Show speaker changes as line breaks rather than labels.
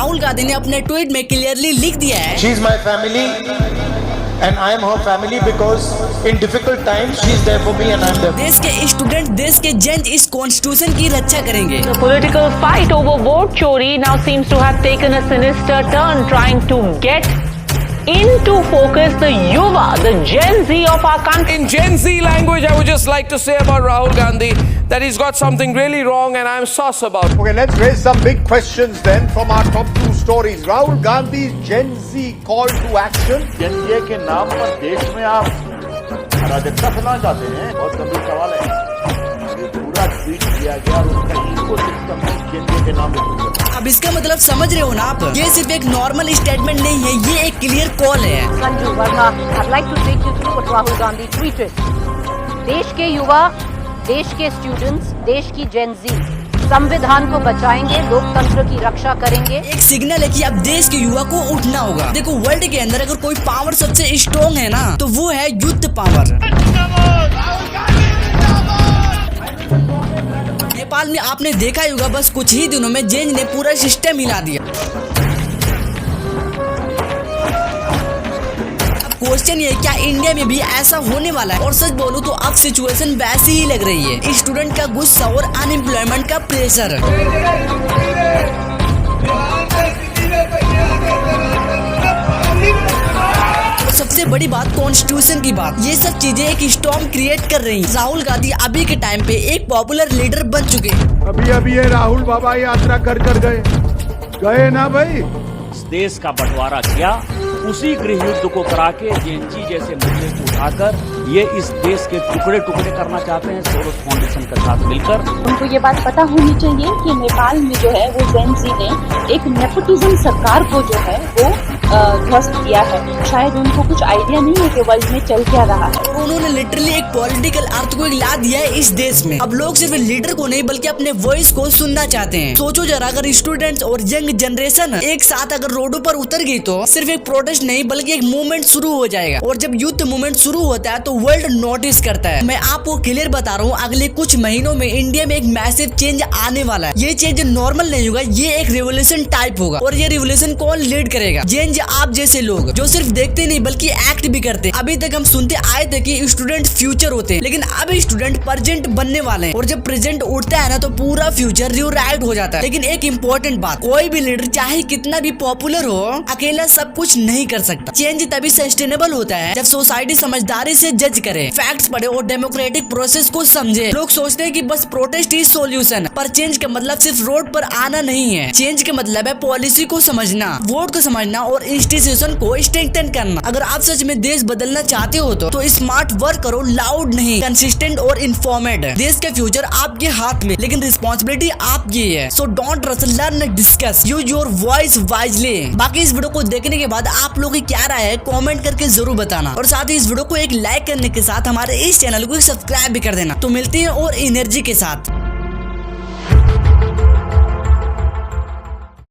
राहुल गांधी ने अपने ट्वीट में क्लियरली लिख दिया है,
She is my family and I am her family because in difficult times she is there for me and I am there.
देश के स्टूडेंट, देश के जज इस कॉन्स्टिट्यूशन की रक्षा करेंगे।
The political fight over vote chori now seems to have taken a sinister turn, trying to get into focus the Yuva, the Gen Z of our country.
In Gen Z language, I would just like to say about Rahul Gandhi that he's got something really wrong and I'm sus about it.
Okay, let's raise some big questions then from our top two stories. Rahul Gandhi's Gen Z call to action.
Gen Z के नाम पर देश में आप अराजकता फैलाना चाहते हैं, बहुत गंभीर सवाल है। ये पूरा ट्वीट किया गया और उसका इकोसिस्टम Gen Z के नाम पर।
अब इसका मतलब समझ रहे हो ना आप, ये सिर्फ एक नॉर्मल स्टेटमेंट नहीं है, ये एक क्लियर कॉल है।
Sanju Verma, I'd like to take you through what Rahul Gandhi tweeted. देश के युवा, देश के स्टूडेंट्स, देश की जेन जी संविधान को बचाएंगे, लोकतंत्र की रक्षा करेंगे।
एक सिग्नल है कि अब देश के युवा को उठना होगा। देखो, वर्ल्ड के अंदर अगर कोई पावर सबसे स्ट्रॉन्ग है ना, तो वो है यूथ पावर। नेपाल में आपने देखा ही होगा, बस कुछ ही दिनों में जेन ने पूरा सिस्टम हिला दिया। क्वेश्चन ये, क्या इंडिया में भी ऐसा होने वाला है? और सच बोलूं तो अब सिचुएशन वैसी ही लग रही है। स्टूडेंट का गुस्सा और अनएम्प्लॉयमेंट का प्रेशर। सबसे बड़ी बात कॉन्स्टिट्यूशन की बात, ये सब चीजें एक स्टॉर्म क्रिएट कर रही हैं। राहुल गांधी अभी के टाइम पे एक पॉपुलर लीडर बन चुके हैं।
अभी ये राहुल बाबा यात्रा कर गए ना भाई।
इस देश का बंटवारा किया, उसी गृह युद्ध को करा के जेएनजी जैसे मुद्दे को उठाकर ये इस देश के टुकड़े टुकड़े करना चाहते हैं सोरोस फाउंडेशन के साथ मिलकर।
उनको ये बात पता होनी चाहिए कि नेपाल में जो है वो जेन जी ने एक नेपोटिज्म सरकार को जो है वो ध्वस्त किया है। शायद उनको कुछ आइडिया नहीं है कि वर्ल्ड में चल क्या रहा है।
और उन्होंने लिटरली एक पॉलिटिकल अर्थ को ला दिया है इस देश में। अब लोग सिर्फ लीडर को नहीं बल्कि अपने वॉइस को सुनना चाहते हैं। सोचो जरा, अगर स्टूडेंट्स और यंग जनरेशन एक साथ अगर रोडों पर उतर गई तो सिर्फ एक प्रोटेस्ट नहीं बल्कि एक मूवमेंट शुरू हो जाएगा। और जब यूथ मूवमेंट शुरू होता है तो वर्ल्ड नोटिस करता है। मैं आपको क्लियर बता रहा हूँ, अगले कुछ महीनों में इंडिया में एक मैसिव चेंज आने वाला है। ये चेंज नॉर्मल नहीं होगा, ये एक रिवोल्यूशन टाइप होगा। और ये रिवोल्यूशन कौन लीड करेगा? चेंज आप जैसे लोग जो सिर्फ देखते नहीं बल्कि एक्ट भी करते। अभी तक हम सुनते आए थे कि स्टूडेंट फ्यूचर होते हैं, लेकिन अब स्टूडेंट प्रेजेंट बनने वाले हैं। और जब प्रेजेंट उठता है ना तो पूरा फ्यूचर रिराइट हो जाता है। लेकिन एक इम्पोर्टेंट बात, कोई भी लीडर चाहे कितना भी पॉपुलर हो, अकेला सब कुछ नहीं कर सकता। चेंज तभी सस्टेनेबल होता है जब सोसाइटी समझदारी से जज करे, फैक्ट्स पढ़े और डेमोक्रेटिक प्रोसेस को समझे। लोग सोचते हैं कि बस प्रोटेस्ट ही सॉल्यूशन, पर चेंज का मतलब सिर्फ रोड पर आना नहीं है। चेंज का मतलब है पॉलिसी को समझना, वोट को समझना और इंस्टीट्यूशन को स्ट्रेंथन करना। अगर आप सच में देश बदलना चाहते हो तो स्मार्ट वर्क करो, लाउड नहीं, कंसिस्टेंट और इन्फॉर्मेड। देश का फ्यूचर आपके हाथ में, लेकिन रिस्पॉन्सिबिलिटी आपकी है। So don't rush, learn, discuss, use your voice wisely. बाकी इस वीडियो को देखने के बाद आप लोगों की क्या राय है कमेंट करके जरूर बताना। और साथ ही इस वीडियो को एक लाइक करने के साथ हमारे इस चैनल को सब्सक्राइब भी कर देना। तो मिलते हैं और एनर्जी के साथ।